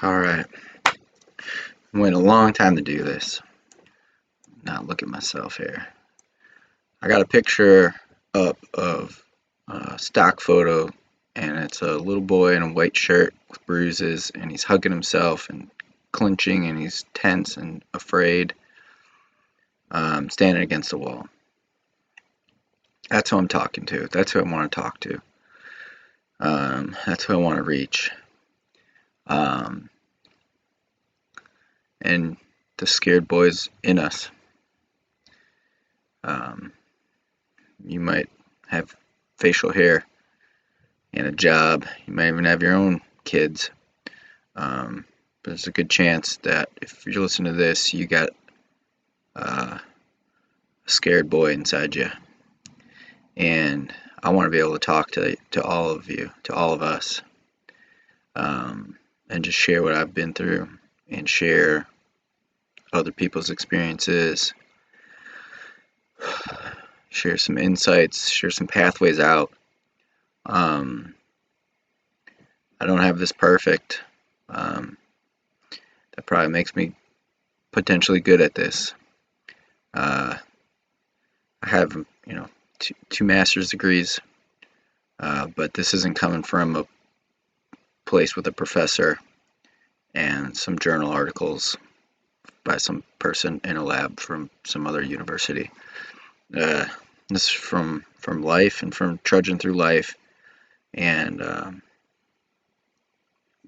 Alright, I waited a long time to do this. Now look at myself here. I got a picture up of a stock photo, and it's a little boy in a white shirt with bruises, and he's hugging himself and clenching, and he's tense and afraid, standing against the wall. That's who I'm talking to. That's who I want to talk to. That's who I want to reach. And the scared boy's in us. You might have facial hair and a job. You might even have your own kids. But there's a good chance that if you're listening to this, you got a scared boy inside you. And I want to be able to talk to all of you, to all of us, and just share what I've been through and share other people's experiences, share some insights, share some pathways out. I don't have this perfect. That probably makes me potentially good at this. I have, two master's degrees, but this isn't coming from a place with a professor and some journal articles by some person in a lab from some other university. This is from life and from trudging through life and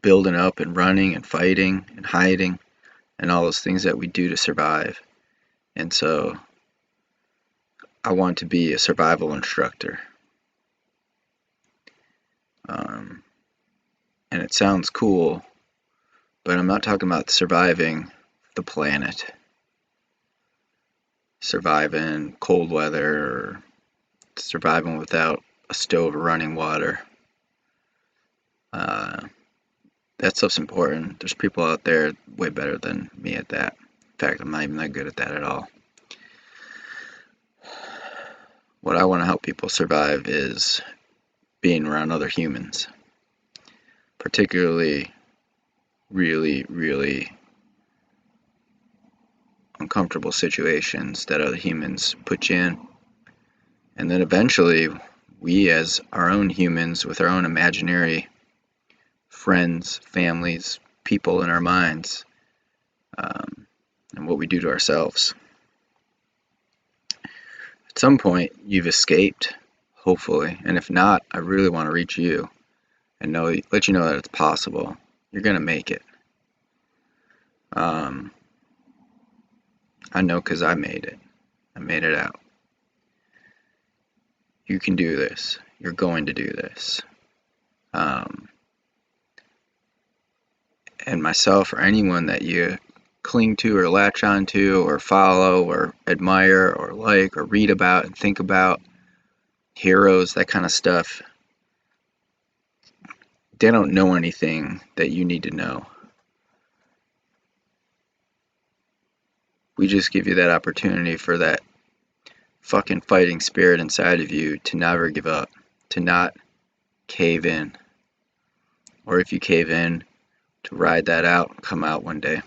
building up and running and fighting and hiding and all those things that we do to survive. And so I want to be a survival instructor. And it sounds cool, but I'm not talking about surviving the planet, surviving cold weather, or surviving without a stove or running water. That stuff's important. There's people out there way better than me at that. In fact, I'm not even that good at that at all. What I want to help people survive is being around other humans, particularly really, really uncomfortable situations that other humans put you in. And then eventually, we as our own humans with our own imaginary friends, families, people in our minds, and what we do to ourselves. At some point, you've escaped, hopefully, and if not, I really want to reach you and let you know that it's possible. You're gonna make it. I know because I made it. I made it out. You can do this. You're going to do this. And myself or anyone that you cling to or latch onto or follow or admire or like or read about and think about, heroes, that kind of stuff, they don't know anything that you need to know. We just give you that opportunity for that fucking fighting spirit inside of you to never give up, to not cave in. Or if you cave in, to ride that out and come out one day.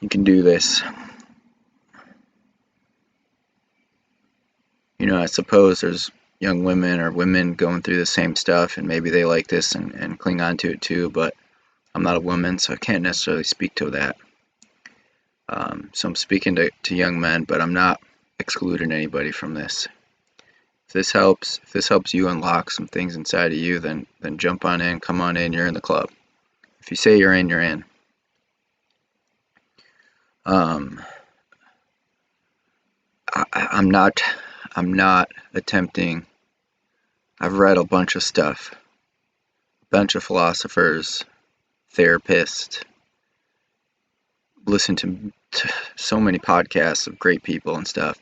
You can do this. I suppose there's young women or women going through the same stuff and maybe they like this and cling on to it too, but I'm not a woman, so I can't necessarily speak to that. So I'm speaking to young men, but I'm not excluding anybody from this. If this helps you unlock some things inside of you, then jump on in, come on in, you're in the club. If you say you're in, you're in. I'm not attempting. I've read a bunch of stuff, a bunch of philosophers, therapists, listened to so many podcasts of great people and stuff.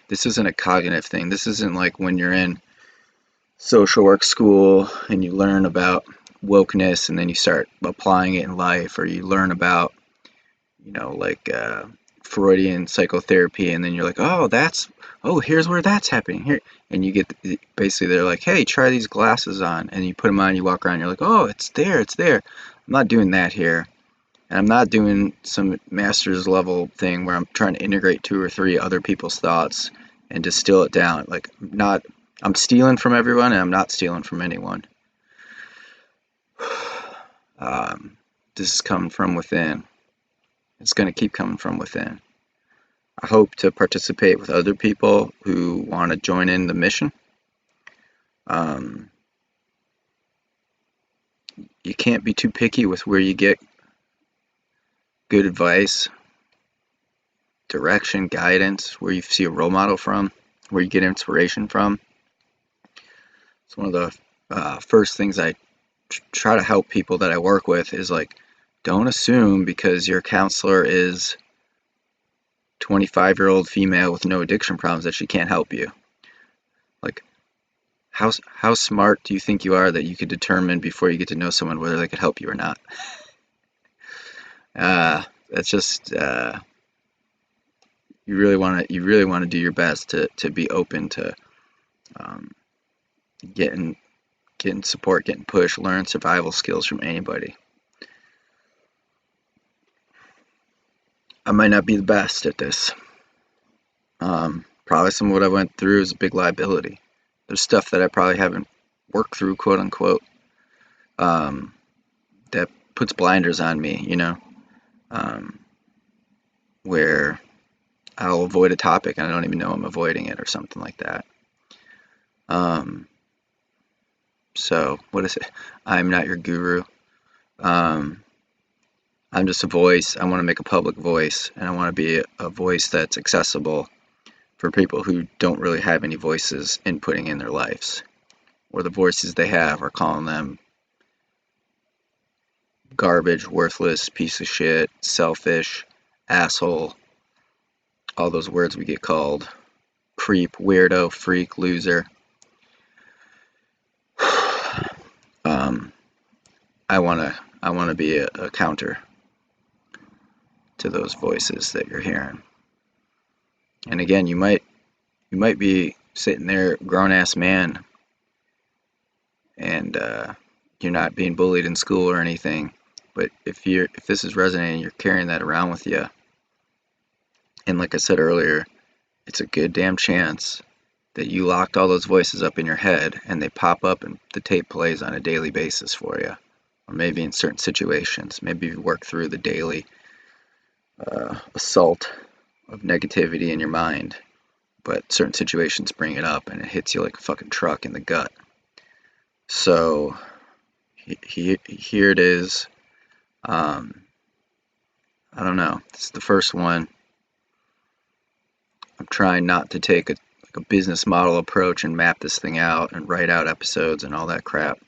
This isn't a cognitive thing. This isn't like when you're in social work school and you learn about wokeness and then you start applying it in life, or you learn about, Freudian psychotherapy, and then you're like, here's where that's happening here, and you get basically they're like, hey, try these glasses on, and you put them on, you walk around, you're like, oh, it's there. I'm not doing that here, and I'm not doing some master's level thing where I'm trying to integrate 2 or 3 other people's thoughts and distill it down. Like, I'm stealing from everyone, and I'm not stealing from anyone. This is coming from within. It's going to keep coming from within. I hope to participate with other people who want to join in the mission. You can't be too picky with where you get good advice, direction, guidance, where you see a role model from, where you get inspiration from. It's one of the first things I try to help people that I work with is like, don't assume because your counselor is 25-year-old female with no addiction problems that she can't help you. Like, how smart do you think you are that you could determine before you get to know someone whether they could help you or not? That's just you really want to do your best to be open to getting support, getting push, learn survival skills from anybody. I might not be the best at this. Probably some of what I went through is a big liability. There's stuff that I probably haven't worked through, quote unquote, that puts blinders on me, where I'll avoid a topic and I don't even know I'm avoiding it or something like that. So what is it? I'm not your guru. I'm just a voice. I want to make a public voice, and I want to be a voice that's accessible for people who don't really have any voices inputting in their lives, or the voices they have are calling them garbage, worthless, piece of shit, selfish, asshole, all those words we get called, creep, weirdo, freak, loser. I want to be a counter to those voices that you're hearing. And again, you might be sitting there, grown ass man, and you're not being bullied in school or anything. But if this is resonating, you're carrying that around with you. And like I said earlier, it's a good damn chance that you locked all those voices up in your head and they pop up and the tape plays on a daily basis for you. Or maybe in certain situations. Maybe you work through the daily assault of negativity in your mind. But certain situations bring it up and it hits you like a fucking truck in the gut. So here it is. I don't know. This is the first one. I'm trying not to take a business model approach and map this thing out and write out episodes and all that crap.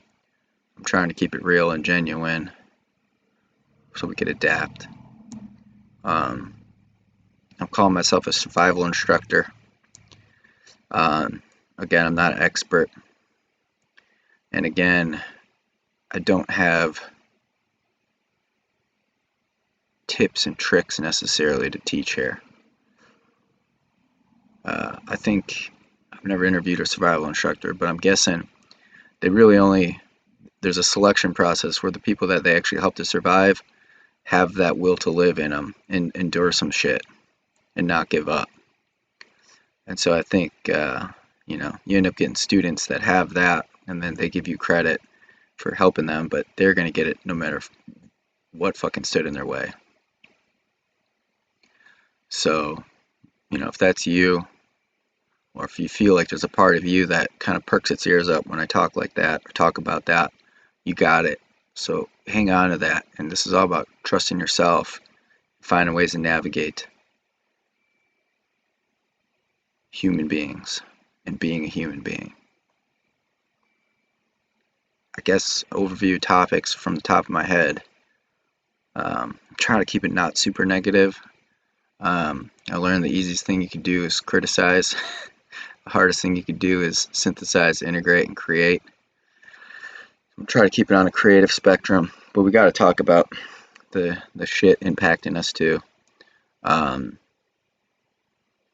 I'm trying to keep it real and genuine so we could adapt. I'm calling myself a survival instructor. Again, I'm not an expert. And again, I don't have tips and tricks necessarily to teach here. I think I've never interviewed a survival instructor, but I'm guessing they really there's a selection process where the people that they actually help to survive have that will to live in them and endure some shit and not give up. And so I think, you end up getting students that have that, and then they give you credit for helping them, but they're going to get it no matter what fucking stood in their way. So, if that's you, or if you feel like there's a part of you that kind of perks its ears up when I talk like that or talk about that, you got it. So hang on to that. And this is all about trusting yourself, finding ways to navigate human beings and being a human being. I guess overview topics from the top of my head. I'm trying to keep it not super negative. I learned the easiest thing you can do is criticize. The hardest thing you can do is synthesize, integrate, and create. I'm trying to keep it on a creative spectrum, but we got to talk about the shit impacting us too.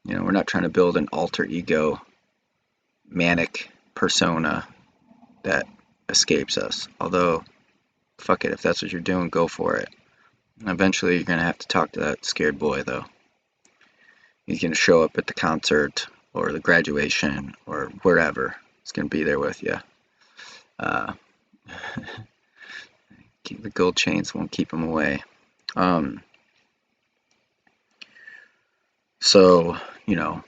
We're not trying to build an alter ego, manic persona that escapes us. Although, fuck it, if that's what you're doing, go for it. Eventually, you're gonna have to talk to that scared boy, though. He's gonna show up at the concert or the graduation or wherever. He's gonna be there with you. Uh, the gold chains won't keep him away. Um, so we don't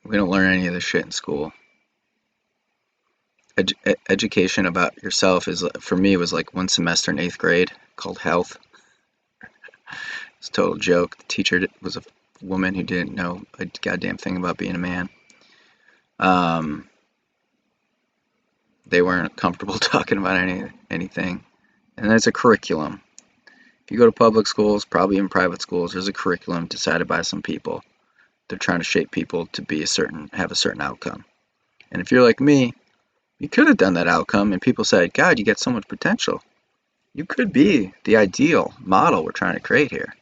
learn any of this shit in school. Education about yourself is, for me, was like one semester in 8th grade called health. It's a total joke. The teacher was a woman who didn't know a goddamn thing about being a man. They weren't comfortable talking about anything. And there's a curriculum. If you go to public schools, probably in private schools, there's a curriculum decided by some people. They're trying to shape people to have a certain outcome. And if you're like me, you could have done that outcome, and people said, God, you got so much potential. You could be the ideal model we're trying to create here.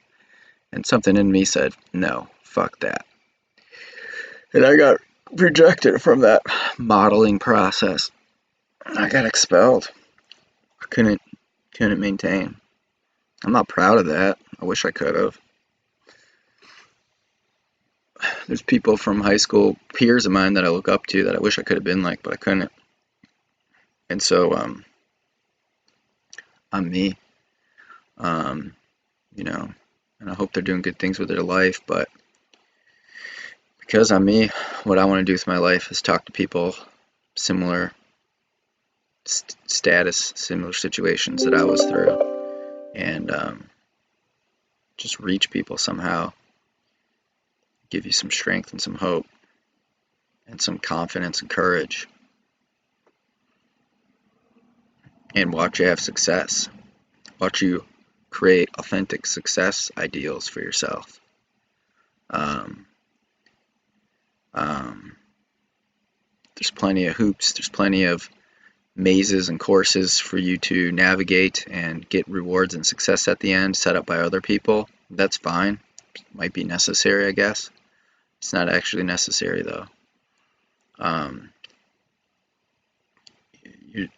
And something in me said, no, fuck that. And I got rejected from that modeling process. I got expelled. I couldn't maintain. I'm not proud of that. I wish I could have. There's people from high school, peers of mine, that I look up to that I wish I could have been like, but I couldn't. And so, I'm me. And I hope they're doing good things with their life, but because I'm me, what I want to do with my life is talk to people similar status, similar situations that I was through, and just reach people somehow, give you some strength and some hope and some confidence and courage, and watch you have success. Watch you create authentic success ideals for yourself. There's plenty of hoops, there's plenty of mazes and courses for you to navigate and get rewards and success at the end, set up by other people. That's fine. Might be necessary, I guess. It's not actually necessary, though.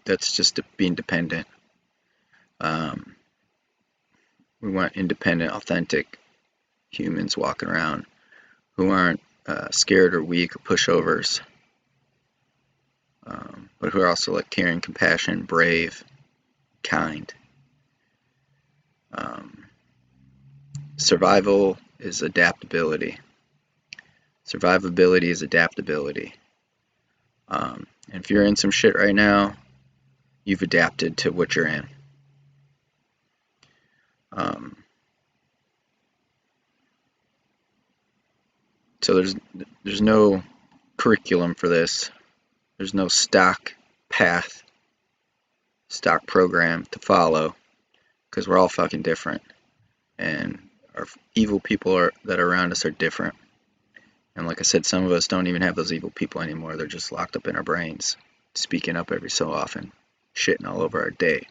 That's just being dependent. We want independent, authentic humans walking around who aren't scared or weak or pushovers, but who are also like caring, compassionate, brave, kind. Survival is adaptability. Survivability is adaptability. And if you're in some shit right now, you've adapted to what you're in. So there's no curriculum for this. There's no stock path, stock program to follow, because we're all fucking different, and our evil people that are around us are different. And like I said, some of us don't even have those evil people anymore. They're just locked up in our brains, speaking up every so often, shitting all over our day.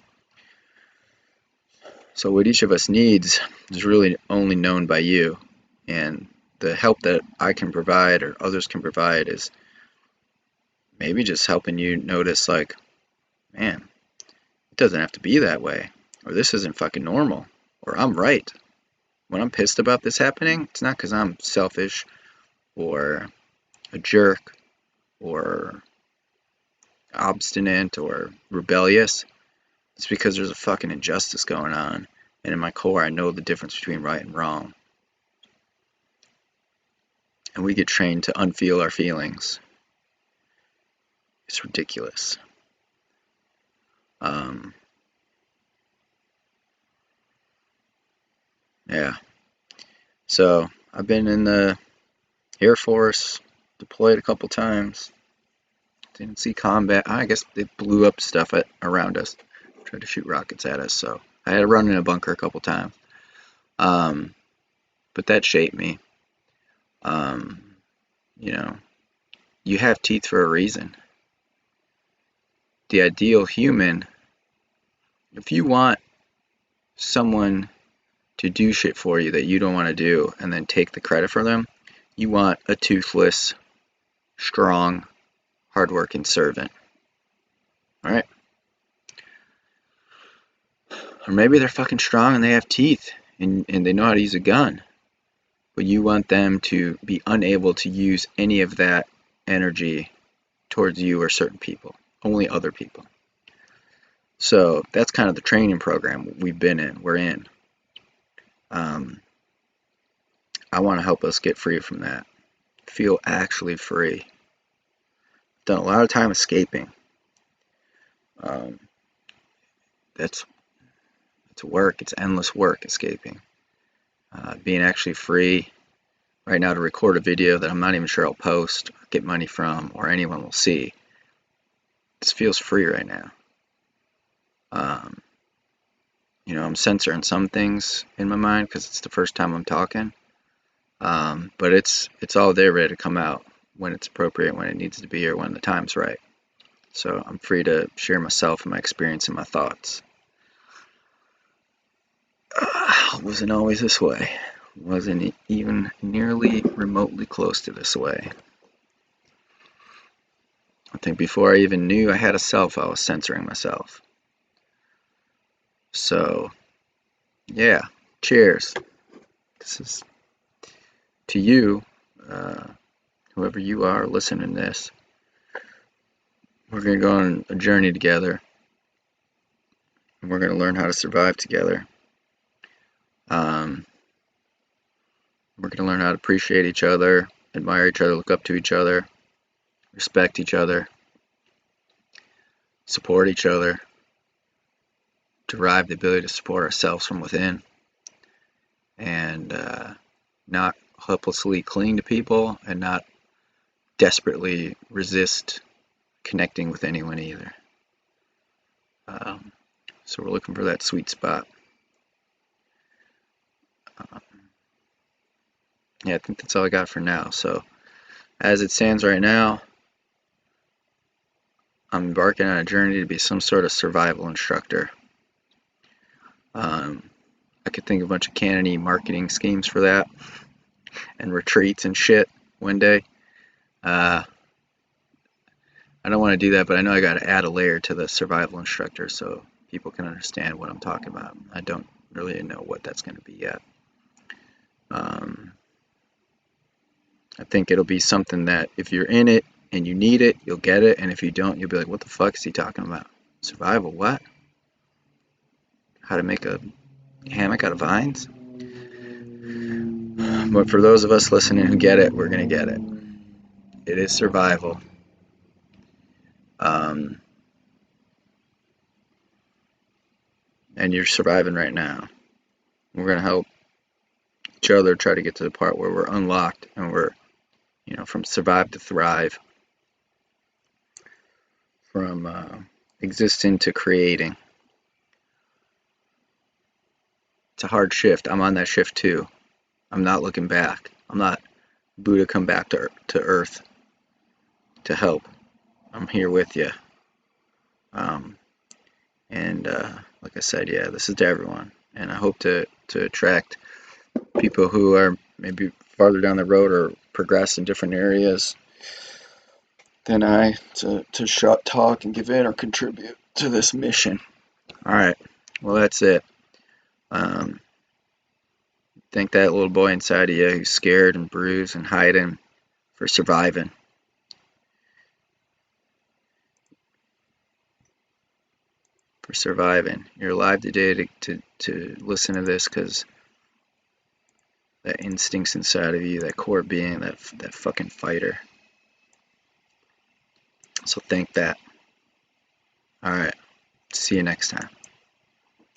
So what each of us needs is really only known by you, and the help that I can provide or others can provide is maybe just helping you notice, like, man, it doesn't have to be that way, or this isn't fucking normal, or I'm right. When I'm pissed about this happening, it's not because I'm selfish or a jerk or obstinate or rebellious. It's because there's a fucking injustice going on, and in my core I know the difference between right and wrong. And we get trained to unfeel our feelings. It's ridiculous. Yeah. So I've been in the Air Force, deployed a couple times. Didn't see combat. I guess they blew up stuff around us, tried to shoot rockets at us. So I had to run in a bunker a couple times. But that shaped me. You have teeth for a reason. The ideal human, if you want someone to do shit for you that you don't want to do and then take the credit for them, You want a toothless, strong, hardworking servant. Alright? Or maybe they're fucking strong and they have teeth and they know how to use a gun. But you want them to be unable to use any of that energy towards you or certain people, only other people. So that's kind of the training program we're in. I want to help us get free from that. Feel actually free. Done a lot of time escaping. That's work. It's endless work escaping. Being actually free right now to record a video that I'm not even sure I'll post, or get money from, or anyone will see. This feels free right now. I'm censoring some things in my mind because it's the first time I'm talking. But it's all there ready to come out when it's appropriate, when it needs to be, or when the time's right. So I'm free to share myself and my experience and my thoughts. It wasn't always this way. It wasn't even nearly remotely close to this way. I think before I even knew I had a self, I was censoring myself. So, yeah, cheers. This is to you, whoever you are listening to this. We're going to go on a journey together. And we're going to learn how to survive together. We're going to learn how to appreciate each other, admire each other, look up to each other, respect each other, support each other, derive the ability to support ourselves from within, and not hopelessly cling to people and not desperately resist connecting with anyone either. So we're looking for that sweet spot. Yeah, I think that's all I got for now. So as it stands right now, I'm embarking on a journey to be some sort of survival instructor. I could think of a bunch of canny marketing schemes for that and retreats and shit one day. I don't want to do that, but I know I got to add a layer to the survival instructor so people can understand what I'm talking about. I don't really know what that's going to be yet. I think it'll be something that if you're in it and you need it, you'll get it, and if you don't, you'll be like, what the fuck is he talking about? Survival, what? How to make a hammock out of vines? But for those of us listening who get it, we're going to get it. It is survival. And you're surviving right now. We're going to help each other try to get to the part where we're unlocked and we're, from survive to thrive, from existing to creating. It's a hard shift. I'm on that shift too. I'm not looking back. I'm not Buddha come back to earth to help. I'm here with you. And like I said, yeah, this is to everyone. And I hope to attract people who are maybe farther down the road or progress in different areas than I to talk and give in or contribute to this mission. All right. Well, that's it. Thank that little boy inside of you who's scared and bruised and hiding for surviving. For surviving. You're alive today to listen to this because that instinct's inside of you, that core being, that fucking fighter. So thank that. All right. See you next time.